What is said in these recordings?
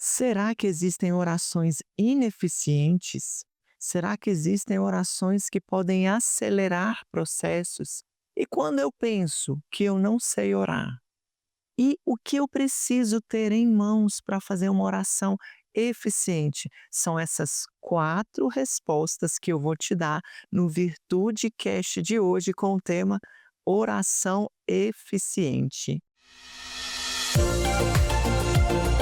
Será que existem orações ineficientes? Será que existem orações que podem acelerar processos? E quando eu penso que eu não sei orar, e o que eu preciso ter em mãos para fazer uma oração eficiente? São essas 4 respostas que eu vou te dar no Virtude Cast de hoje com o tema oração eficiente.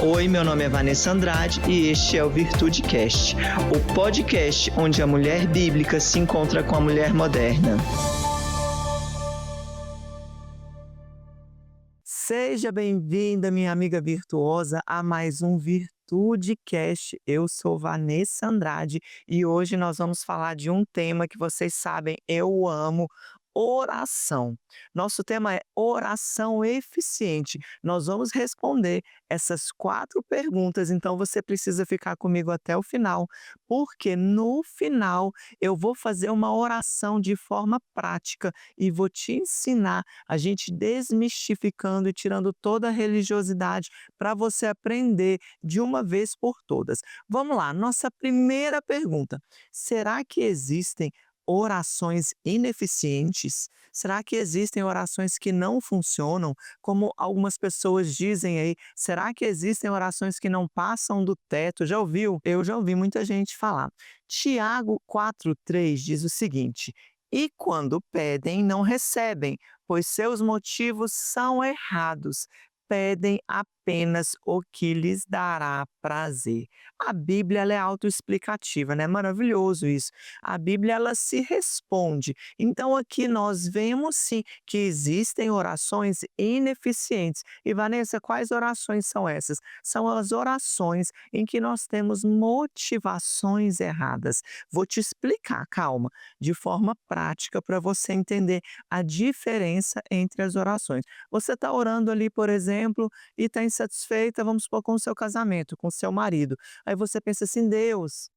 Oi, meu nome é Vanessa Andrade e este é o Virtude Cast, o podcast onde a mulher bíblica se encontra com a mulher moderna. Seja bem-vinda, minha amiga virtuosa, a mais um Virtude Cast. Eu sou Vanessa Andrade e hoje nós vamos falar de um tema que vocês sabem, eu amo. Oração. Nosso tema é oração eficiente. Nós vamos responder essas 4 perguntas, então você precisa ficar comigo até o final, porque no final eu vou fazer uma oração de forma prática e vou te ensinar a gente desmistificando e tirando toda a religiosidade para você aprender de uma vez por todas. Vamos lá, nossa primeira pergunta: será que existem orações ineficientes? Será que existem orações que não funcionam? Como algumas pessoas dizem aí, será que existem orações que não passam do teto? Já ouviu? Eu já ouvi muita gente falar. Tiago 4,3 diz o seguinte: e quando pedem, não recebem, pois seus motivos são errados. Pedem apenas o que lhes dará prazer. A Bíblia ela é autoexplicativa, né? Maravilhoso isso. A Bíblia ela se responde. Então aqui nós vemos sim que existem orações ineficientes. E Vanessa, quais orações são essas? São as orações em que nós temos motivações erradas. Vou te explicar, calma, de forma prática para você entender a diferença entre as orações. Você está orando ali, por exemplo, e está insatisfeita, vamos supor, com o seu casamento, com o seu marido. Aí você pensa assim: Deus,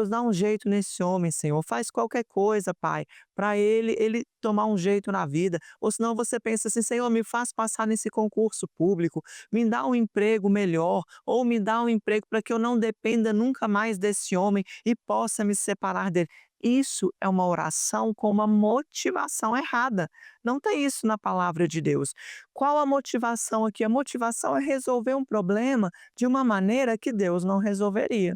dá um jeito nesse homem, Senhor. Faz qualquer coisa, Pai, para ele tomar um jeito na vida. Ou senão você pensa assim: Senhor, me faz passar nesse concurso público, me dá um emprego melhor, ou me dá um emprego para que eu não dependa nunca mais desse homem e possa me separar dele. Isso é uma oração com uma motivação errada. Não tem isso na palavra de Deus. Qual a motivação aqui? A motivação é resolver um problema de uma maneira que Deus não resolveria.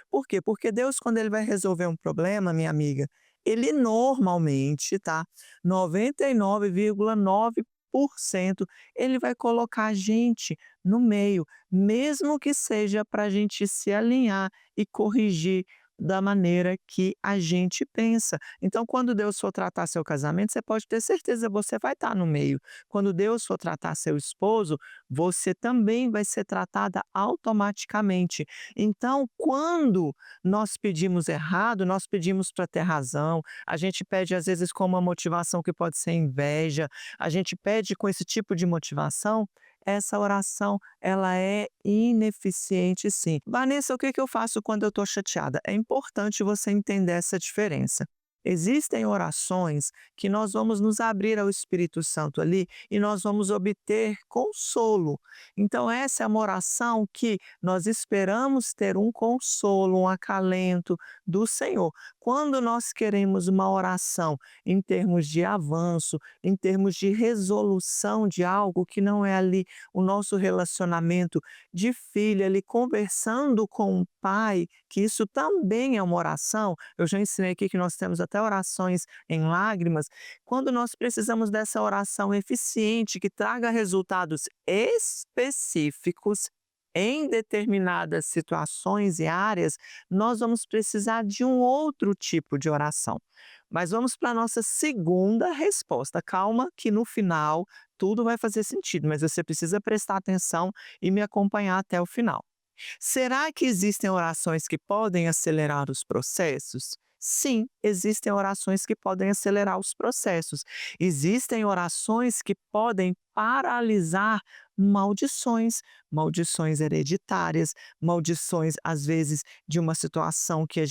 Por quê? Porque Deus, quando ele vai resolver um problema, minha amiga, ele normalmente, tá? 99,9% ele vai colocar a gente no meio, mesmo que seja para a gente se alinhar e corrigir da maneira que a gente pensa. Então, quando Deus for tratar seu casamento, você pode ter certeza, você vai estar no meio. Quando Deus for tratar seu esposo, você também vai ser tratada automaticamente. Então, quando nós pedimos errado, nós pedimos para ter razão, a gente pede às vezes com uma motivação que pode ser inveja, a gente pede com esse tipo de motivação, essa oração ela é ineficiente sim. Vanessa, o que que eu faço quando eu estou chateada? É importante você entender essa diferença. Existem orações que nós vamos nos abrir ao Espírito Santo ali e nós vamos obter consolo. Então, essa é uma oração que nós esperamos ter um consolo, um acalento do Senhor. Quando nós queremos uma oração em termos de avanço, em termos de resolução de algo que não é ali o nosso relacionamento de filho, ali conversando com o pai, que isso também é uma oração. Eu já ensinei aqui que nós temos até orações em lágrimas. Quando nós precisamos dessa oração eficiente, que traga resultados específicos em determinadas situações e áreas, nós vamos precisar de um outro tipo de oração. Mas vamos para a nossa segunda resposta. Calma, que no final tudo vai fazer sentido, mas você precisa prestar atenção e me acompanhar até o final. Será que existem orações que podem acelerar os processos? Sim, existem orações que podem acelerar os processos. Existem orações que podem paralisar maldições, maldições hereditárias, maldições, às vezes, de uma situação que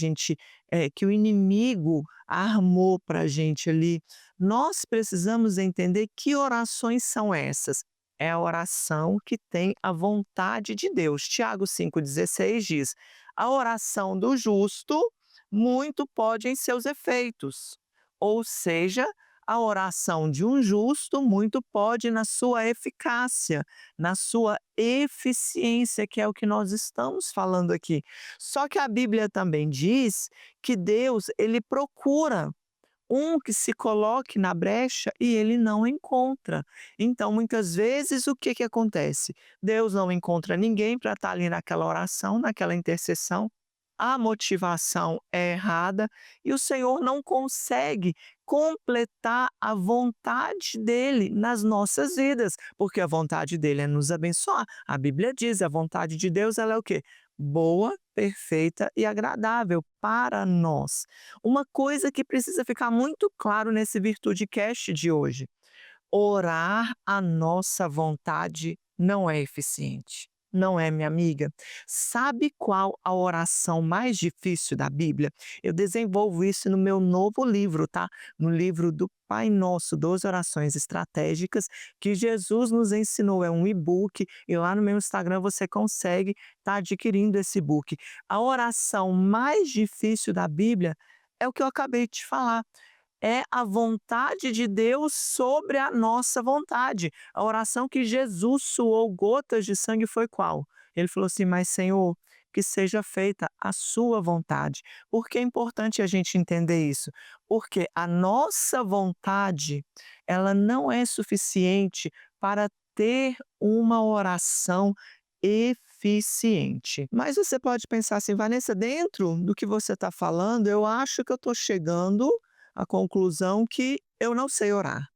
que o inimigo armou para a gente ali. Nós precisamos entender que orações são essas. é a oração que tem a vontade de Deus. Tiago 5,16 diz: a oração do justo muito pode em seus efeitos. Ou seja, a oração de um justo muito pode na sua eficácia, na sua eficiência, que é o que nós estamos falando aqui. Só que a Bíblia também diz que Deus, ele procura um que se coloque na brecha e ele não encontra. Então, muitas vezes, o que que acontece? Deus não encontra ninguém para estar ali naquela oração, naquela intercessão. A motivação é errada e o Senhor não consegue completar a vontade dele nas nossas vidas, porque a vontade dele é nos abençoar. A Bíblia diz, a vontade de Deus ela é o quê? Boa, perfeita e agradável para nós. Uma coisa que precisa ficar muito claro nesse Virtude Cast de hoje: orar a nossa vontade não é eficiente. Não é, minha amiga? Sabe qual a oração mais difícil da Bíblia? Eu desenvolvo isso no meu novo livro, tá? No livro do Pai Nosso, 12 orações estratégicas, que Jesus nos ensinou. É um e-book e lá no meu Instagram você consegue estar adquirindo esse e-book. A oração mais difícil da Bíblia é o que eu acabei de falar, é a vontade de Deus sobre a nossa vontade. A oração que Jesus suou gotas de sangue foi qual? Ele falou assim: mas Senhor, que seja feita a sua vontade. Por que é importante a gente entender isso? Porque a nossa vontade, ela não é suficiente para ter uma oração eficiente. Mas você pode pensar assim: Vanessa, dentro do que você está falando, eu acho que eu estou chegando a conclusão que eu não sei orar.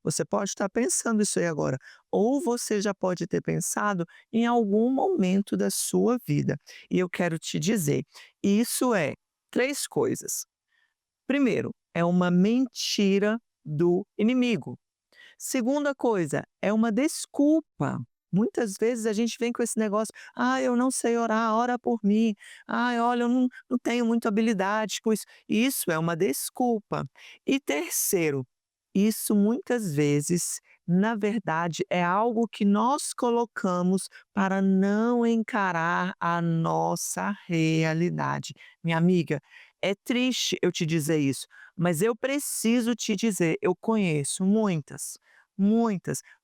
Você pode estar pensando isso aí agora, ou você já pode ter pensado em algum momento da sua vida. E eu quero te dizer, isso é três coisas. Primeiro, é uma mentira do inimigo. Segunda coisa, é uma desculpa. Muitas vezes a gente vem com esse negócio: "Ah, eu não sei orar, ora por mim. Ai, olha, eu não tenho muita habilidade com isso". Isso é uma desculpa. E terceiro, isso muitas vezes, na verdade, é algo que nós colocamos para não encarar a nossa realidade. Minha amiga, é triste eu te dizer isso, mas eu preciso te dizer, eu conheço muitas,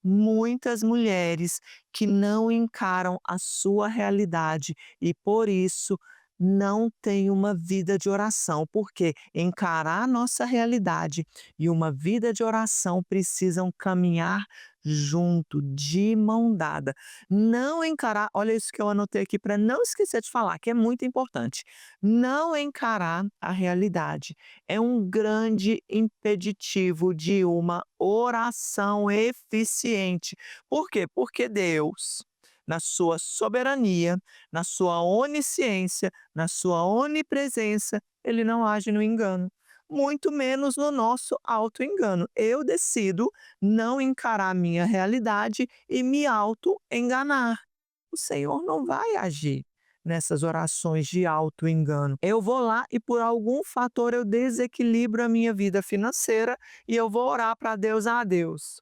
muitas mulheres que não encaram a sua realidade e por isso não têm uma vida de oração, porque encarar a nossa realidade e uma vida de oração precisam caminhar junto, de mão dada. Não encarar, olha isso que eu anotei aqui para não esquecer de falar, que é muito importante. Não encarar a realidade é um grande impeditivo de uma oração eficiente. Por quê? Porque Deus, na sua soberania, na sua onisciência, na sua onipresença, ele não age no engano, muito menos no nosso auto-engano. Eu decido não encarar a minha realidade e me auto-enganar. O Senhor não vai agir nessas orações de auto-engano. Eu vou lá e por algum fator eu desequilibro a minha vida financeira e eu vou orar para Deus: "Ah, Deus,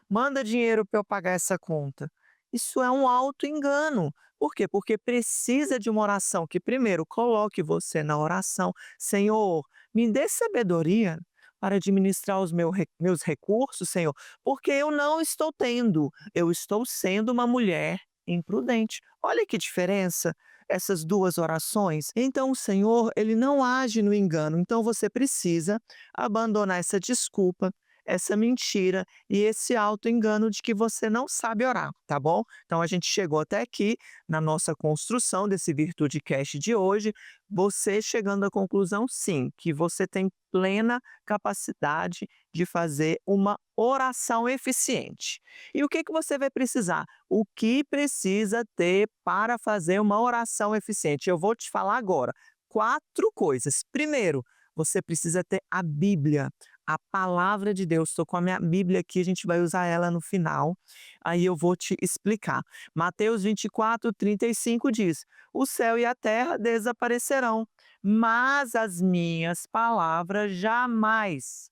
manda dinheiro para eu pagar essa conta". Isso é um auto-engano. Por quê? Porque precisa de uma oração que primeiro coloque você na oração: "Senhor, me dê sabedoria para administrar os meus recursos, Senhor, porque eu não estou tendo, eu estou sendo uma mulher imprudente". Olha que diferença essas duas orações. Então o Senhor, ele não age no engano, então você precisa abandonar essa desculpa, essa mentira e esse auto-engano de que você não sabe orar, tá bom? Então a gente chegou até aqui na nossa construção desse Virtude Cast de hoje, você chegando à conclusão, sim, que você tem plena capacidade de fazer uma oração eficiente. E o que que você vai precisar? O que precisa ter para fazer uma oração eficiente? Eu vou te falar agora. 4 coisas. Primeiro, você precisa ter a Bíblia, a palavra de Deus. Estou com a minha Bíblia aqui, a gente vai usar ela no final, aí eu vou te explicar. Mateus 24:35 diz: "O céu e a terra desaparecerão, mas as minhas palavras jamais".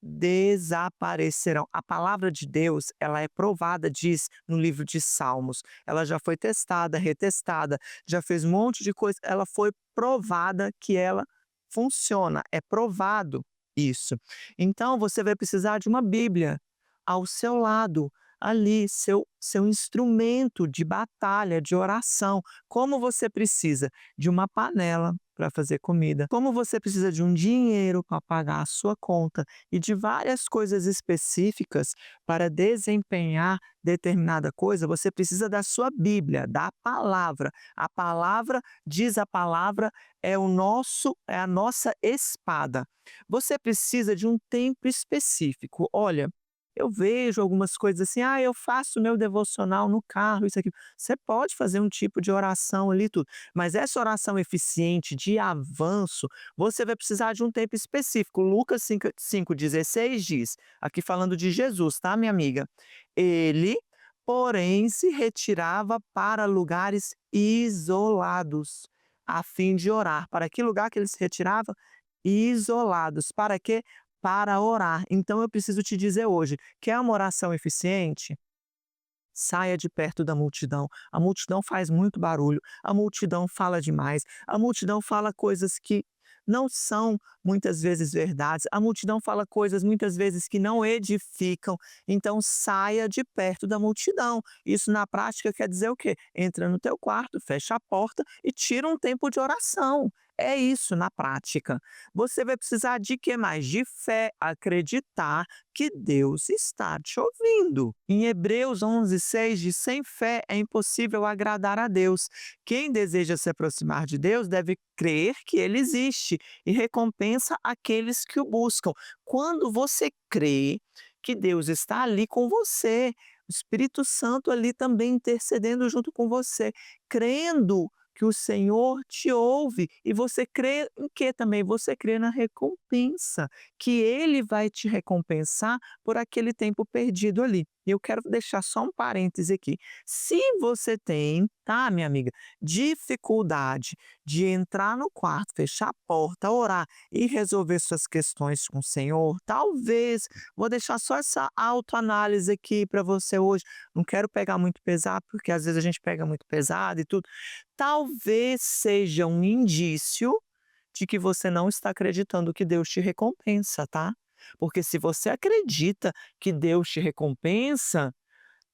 desaparecerão. A palavra de Deus, ela é provada, diz no livro de Salmos. Ela já foi testada, retestada, já fez um monte de coisa, ela foi provada que ela funciona, é provado isso. Então você vai precisar de uma Bíblia ao seu lado, ali, seu instrumento de batalha, de oração. Como você precisa de uma panela para fazer comida, como você precisa de um dinheiro para pagar a sua conta e de várias coisas específicas para desempenhar determinada coisa, você precisa da sua Bíblia, da palavra. A palavra, diz a palavra, é a nossa espada. Você precisa de um tempo específico. Olha, eu vejo algumas coisas assim: "Ah, eu faço meu devocional no carro, isso aqui". Você pode fazer um tipo de oração ali tudo, mas essa oração eficiente de avanço, você vai precisar de um tempo específico. Lucas 5:16 diz, aqui falando de Jesus, tá, minha amiga? Ele, porém, se retirava para lugares isolados, a fim de orar. Para que lugar que ele se retirava? Isolados. Para quê? Para orar. Então eu preciso te dizer hoje, quer uma oração eficiente? Saia de perto da multidão. A multidão faz muito barulho, a multidão fala demais, a multidão fala coisas que não são muitas vezes verdades, a multidão fala coisas muitas vezes que não edificam. Então saia de perto da multidão. Isso na prática quer dizer o quê? Entra no teu quarto, fecha a porta e tira um tempo de oração. É isso na prática. Você vai precisar de quê mais? De fé, acreditar que Deus está te ouvindo. Em Hebreus 11:6 diz: "Sem fé é impossível agradar a Deus. Quem deseja se aproximar de Deus deve crer que Ele existe e recompensa aqueles que o buscam". Quando você crê que Deus está ali com você, o Espírito Santo ali também intercedendo junto com você, crendo que o Senhor te ouve, e você crê em quê também? Você crê na recompensa, que Ele vai te recompensar por aquele tempo perdido ali. E eu quero deixar só um parêntese aqui. Se você tem, tá, minha amiga, dificuldade de entrar no quarto, fechar a porta, orar e resolver suas questões com o Senhor, talvez, vou deixar só essa autoanálise aqui para você hoje. Não quero pegar muito pesado, porque às vezes a gente pega muito pesado e tudo. Talvez seja um indício de que você não está acreditando que Deus te recompensa, tá? Porque se você acredita que Deus te recompensa,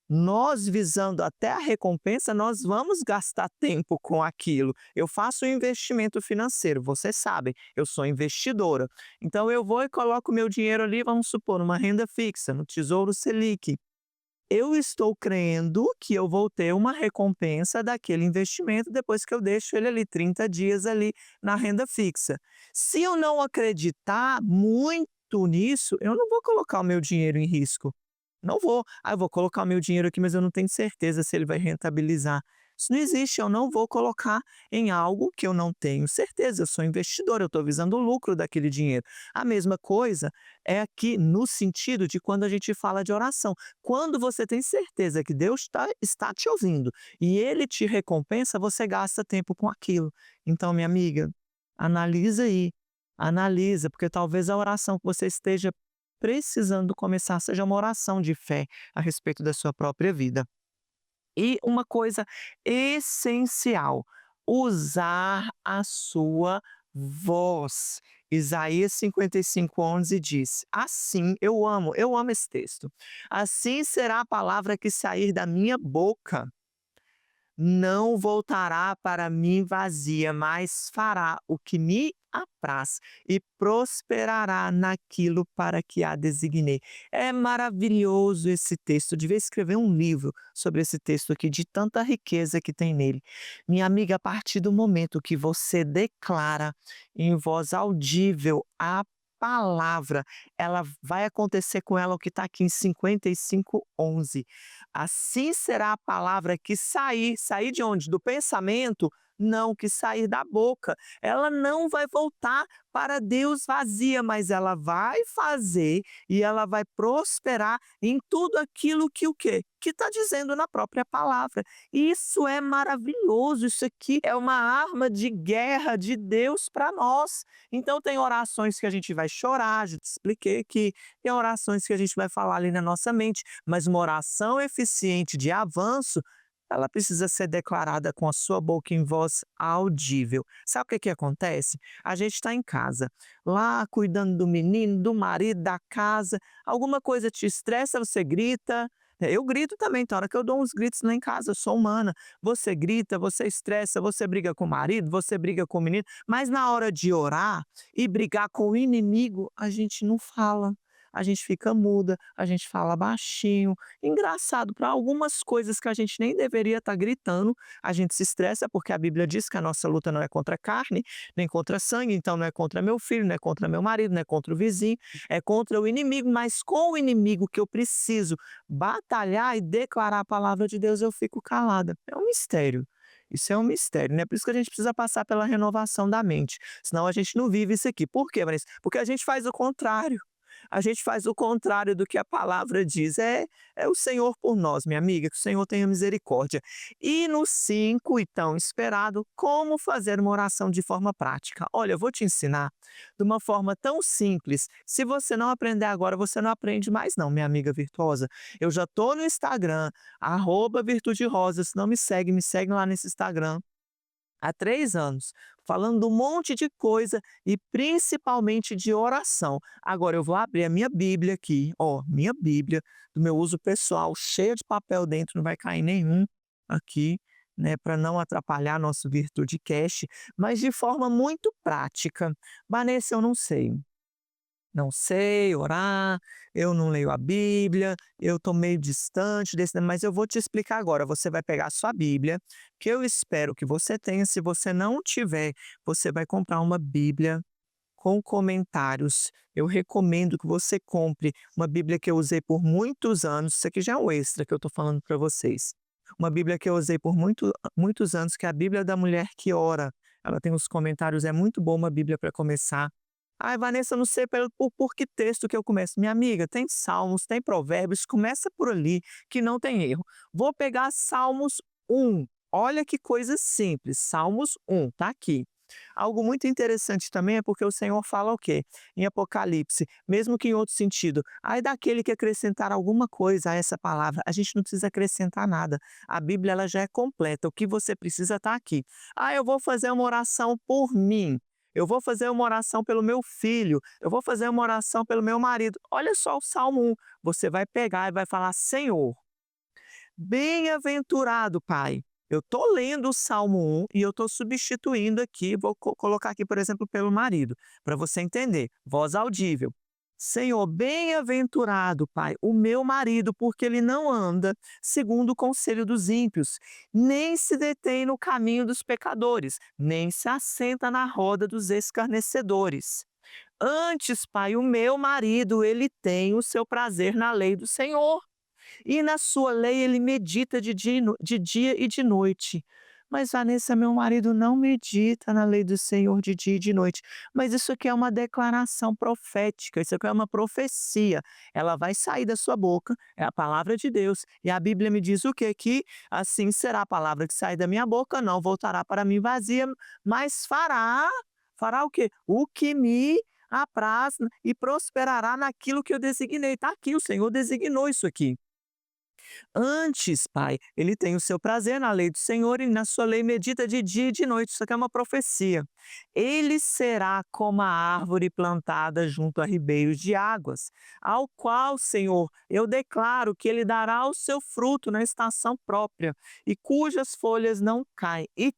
nós visando até a recompensa, nós vamos gastar tempo com aquilo. Eu faço um investimento financeiro, vocês sabem, eu sou investidora. Então eu vou e coloco meu dinheiro ali, vamos supor, numa renda fixa, no Tesouro Selic. Eu estou crendo que eu vou ter uma recompensa daquele investimento depois que eu deixo ele ali 30 dias ali na renda fixa. Se eu não acreditar muito nisso, eu não vou colocar o meu dinheiro em risco. Não vou. Ah, eu vou colocar o meu dinheiro aqui, mas eu não tenho certeza se ele vai rentabilizar. Isso não existe, eu não vou colocar em algo que eu não tenho certeza. Eu sou investidor, eu estou visando o lucro daquele dinheiro. A mesma coisa é aqui no sentido de quando a gente fala de oração. Quando você tem certeza que Deus está te ouvindo e Ele te recompensa, você gasta tempo com aquilo. Então, minha amiga, analisa aí, analisa, porque talvez a oração que você esteja precisando começar seja uma oração de fé a respeito da sua própria vida. E uma coisa essencial, usar a sua voz. Isaías 55:11 diz: "Assim", eu amo esse texto. "Assim será a palavra que sair da minha boca, não voltará para mim vazia, mas fará o que me apraz e prosperará naquilo para que a designei". É maravilhoso esse texto, eu devia escrever um livro sobre esse texto aqui, de tanta riqueza que tem nele. Minha amiga, a partir do momento que você declara em voz audível a palavra, ela vai acontecer com ela o que está aqui em 55:11. Assim será a palavra que sair de onde? Do pensamento, não, que sair da boca. Ela não vai voltar para Deus vazia, mas ela vai fazer e ela vai prosperar em tudo aquilo que o quê? Que está dizendo na própria palavra. Isso é maravilhoso, isso aqui é uma arma de guerra de Deus para nós. Então tem orações que a gente vai chorar, já te expliquei aqui, tem orações que a gente vai falar ali na nossa mente, mas uma oração eficiente de avanço, ela precisa ser declarada com a sua boca em voz audível. Sabe o que que acontece? A gente está em casa, lá cuidando do menino, do marido, da casa, alguma coisa te estressa, você grita. Eu grito também, tem hora que eu dou uns gritos lá em casa, eu sou humana. Você grita, você estressa, você briga com o marido, você briga com o menino, mas na hora de orar e brigar com o inimigo, a gente não fala. A gente fica muda, a gente fala baixinho. Engraçado, para algumas coisas que a gente nem deveria estar gritando, a gente se estressa, porque a Bíblia diz que a nossa luta não é contra a carne, nem contra sangue, então não é contra meu filho, não é contra meu marido, não é contra o vizinho, é contra o inimigo, mas com o inimigo que eu preciso batalhar e declarar a palavra de Deus, eu fico calada. É um mistério. Isso é um mistério, né? Por isso que a gente precisa passar pela renovação da mente. Senão a gente não vive isso aqui. Por quê, Vanessa? Porque a gente faz o contrário. A gente faz o contrário do que a palavra diz. É o Senhor por nós, minha amiga, que o Senhor tenha misericórdia. E no 5, então, esperado, como fazer uma oração de forma prática. Olha, eu vou te ensinar de uma forma tão simples. Se você não aprender agora, você não aprende mais não, minha amiga virtuosa. Eu já estou no Instagram, @Virtude Rosa. Se não me segue lá nesse Instagram há 3 anos, falando um monte de coisa e principalmente de oração. Agora eu vou abrir a minha Bíblia aqui, ó, minha Bíblia, do meu uso pessoal, cheia de papel dentro, não vai cair nenhum aqui, né, para não atrapalhar nosso Virtude Cast, mas de forma muito prática. Vanessa, eu não sei orar, eu não leio a Bíblia, eu estou meio distante desse, mas eu vou te explicar agora. Você vai pegar a sua Bíblia, que eu espero que você tenha. Se você não tiver, você vai comprar uma Bíblia com comentários. Eu recomendo que você compre uma Bíblia que eu usei por muitos anos. Isso aqui já é um extra que eu estou falando para vocês. Uma Bíblia que eu usei por muitos anos, que é a Bíblia da Mulher que Ora. Ela tem os comentários, é muito boa uma Bíblia para começar. Ai, Vanessa, eu não sei por que texto que eu começo. Minha amiga, tem Salmos, tem Provérbios, começa por ali, que não tem erro. Vou pegar Salmos 1. Olha que coisa simples. Salmos 1, tá aqui. Algo muito interessante também é porque o Senhor fala o quê? Em Apocalipse, mesmo que em outro sentido. Ai daquele que acrescentar alguma coisa a essa palavra. A gente não precisa acrescentar nada. A Bíblia ela já é completa. O que você precisa está aqui. Ah, eu vou fazer uma oração por mim. Eu vou fazer uma oração pelo meu filho. Eu vou fazer uma oração pelo meu marido. Olha só o Salmo 1. Você vai pegar e vai falar: Senhor, bem-aventurado, Pai. Eu estou lendo o Salmo 1 e eu estou substituindo aqui, vou colocar aqui, por exemplo, pelo marido, para você entender. Voz audível. Senhor, bem-aventurado, Pai, o meu marido, porque ele não anda segundo o conselho dos ímpios, nem se detém no caminho dos pecadores, nem se assenta na roda dos escarnecedores. Antes, Pai, o meu marido, ele tem o seu prazer na lei do Senhor e na sua lei ele medita de dia e de noite. Mas, Vanessa, meu marido não medita na lei do Senhor de dia e de noite. Mas isso aqui é uma declaração profética, isso aqui é uma profecia. Ela vai sair da sua boca, é a palavra de Deus. E a Bíblia me diz o quê? Que assim será a palavra que sai da minha boca, não voltará para mim vazia, mas fará o quê? O que me apraz e prosperará naquilo que eu designei. Está aqui, o Senhor designou isso aqui. Antes, Pai, ele tem o seu prazer na lei do Senhor e na sua lei medita de dia e de noite. Isso aqui é uma profecia. Ele será como a árvore plantada junto a ribeiros de águas, ao qual, Senhor, eu declaro que ele dará o seu fruto na estação própria e cujas folhas não caem. E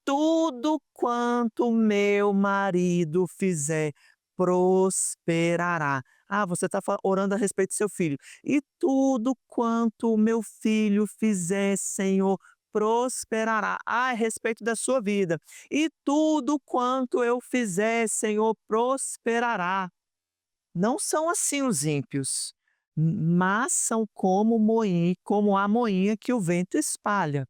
tudo quanto meu marido fizer prosperará. Ah, você está orando a respeito do seu filho. E tudo quanto o meu filho fizer, Senhor, prosperará. Ah, a respeito da sua vida. E tudo quanto eu fizer, Senhor, prosperará. Não são assim os ímpios, mas são como a moinha que o vento espalha.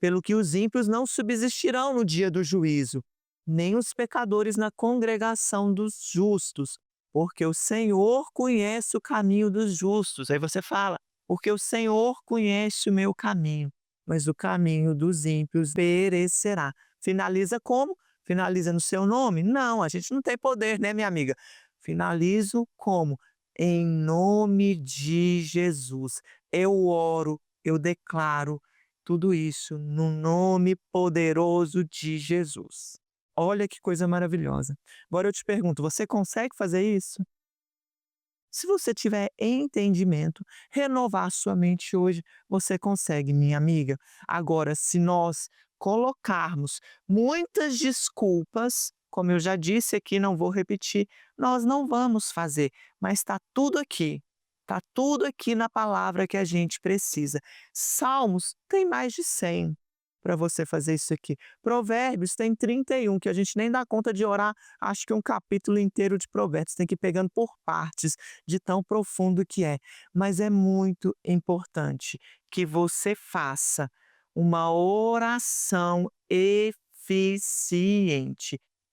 pelo que os ímpios não subsistirão no dia do juízo, nem os pecadores na congregação dos justos, porque o Senhor conhece o caminho dos justos. Aí você fala, porque o Senhor conhece o meu caminho, mas o caminho dos ímpios perecerá. Finaliza como? Finaliza no seu nome? Não, a gente não tem poder, né, minha amiga? Finalizo como? Em nome de Jesus. Eu oro, eu declaro tudo isso no nome poderoso de Jesus. Olha que coisa maravilhosa. Agora eu te pergunto, você consegue fazer isso? Se você tiver entendimento, renovar sua mente hoje, você consegue, minha amiga. Agora, se nós colocarmos muitas desculpas, como eu já disse aqui, não vou repetir, nós não vamos fazer, mas está tudo aqui. Está tudo aqui na palavra que a gente precisa. Salmos tem mais de 100 para você fazer isso aqui. Provérbios tem 31, que a gente nem dá conta de orar, acho que um capítulo inteiro de Provérbios, tem que ir pegando por partes, de tão profundo que é. Mas é muito importante que você faça uma oração eficiente.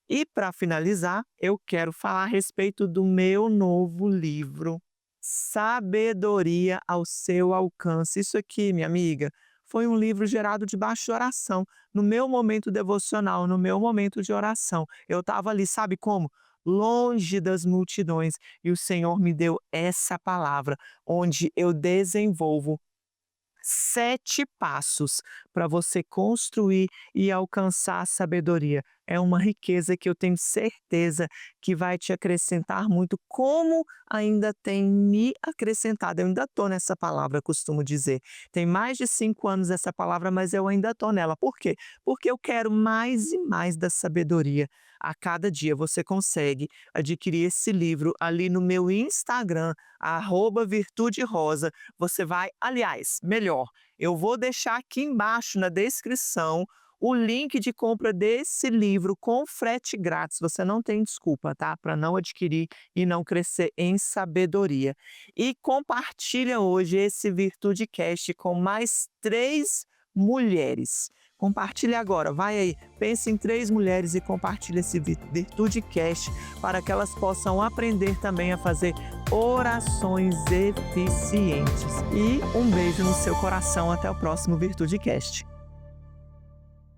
E para finalizar, eu quero falar a respeito do meu novo livro, Sabedoria ao Seu Alcance. Isso aqui, minha amiga, foi um livro gerado debaixo de oração, no meu momento devocional, no meu momento de oração. Eu estava ali, sabe como? Longe das multidões, e o Senhor me deu essa palavra, onde eu desenvolvo 7 passos para você construir e alcançar a sabedoria. É uma riqueza que eu tenho certeza que vai te acrescentar muito, como ainda tem me acrescentado. Eu ainda estou nessa palavra, costumo dizer. Tem mais de 5 anos essa palavra, mas eu ainda estou nela. Por quê? Porque eu quero mais e mais da sabedoria. A cada dia você consegue adquirir esse livro ali no meu Instagram, @virtuderosa. Você vai, aliás, melhor, eu vou deixar aqui embaixo na descrição o link de compra desse livro com frete grátis. Você não tem desculpa, tá? Para não adquirir e não crescer em sabedoria. E compartilha hoje esse VirtudeCast com mais 3 mulheres. Compartilhe agora, vai aí, pense em 3 mulheres e compartilhe esse VirtudeCast para que elas possam aprender também a fazer orações eficientes. E um beijo no seu coração, até o próximo VirtudeCast.